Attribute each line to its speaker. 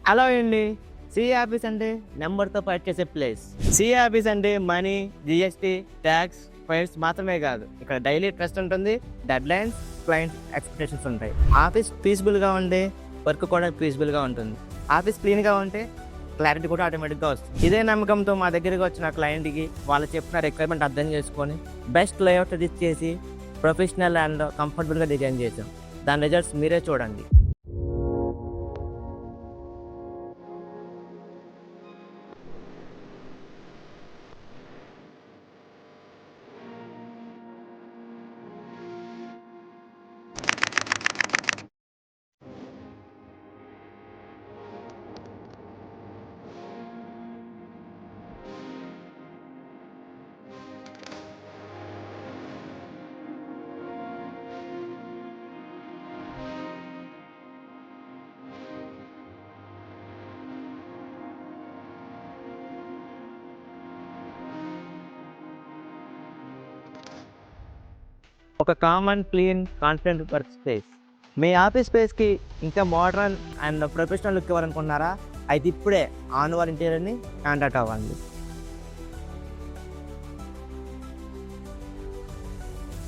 Speaker 1: Hello అండి. CA office అంటే నెంబర్తో ఫైట్ చేసే ప్లేస్. సిఏ ఆఫీస్ అంటే మనీ, జిఎస్టీ, ట్యాక్స్, ఫైల్స్ మాత్రమే కాదు. ఇక్కడ డైలీ ట్రస్ట్ ఉంటుంది, డెడ్ లైన్స్, క్లయింట్ ఎక్స్పెక్టేషన్స్ ఉంటాయి. ఆఫీస్ పీస్ఫుల్గా ఉంటే వర్క్ కూడా పీస్ఫుల్గా ఉంటుంది. ఆఫీస్ క్లీన్గా ఉంటే క్లారిటీ కూడా ఆటోమేటిక్గా వస్తుంది. ఇదే నమ్మకంతో మా దగ్గరికి వచ్చిన క్లయింట్కి వాళ్ళు చెప్పిన రిక్వైర్మెంట్ అర్థం చేసుకొని బెస్ట్ లేఅవుట్ సజెస్ట్ చేసి ప్రొఫెషనల్ అండ్ కంఫర్టబుల్గా డిజైన్ చేసాం. దాని రిజల్ట్స్ మీరే చూడండి. ఒక common, clean, confident work space. మీ ఆఫీస్ స్పేస్కి ఇంకా మోడర్న్ అండ్ ప్రొఫెషనల్ లుక్ ఇవ్వాలనుకున్నారా? అయితే ఇప్పుడే ఆన్వర్ ఇంటీరియర్ని కాంటాక్ట్ అవ్వండి.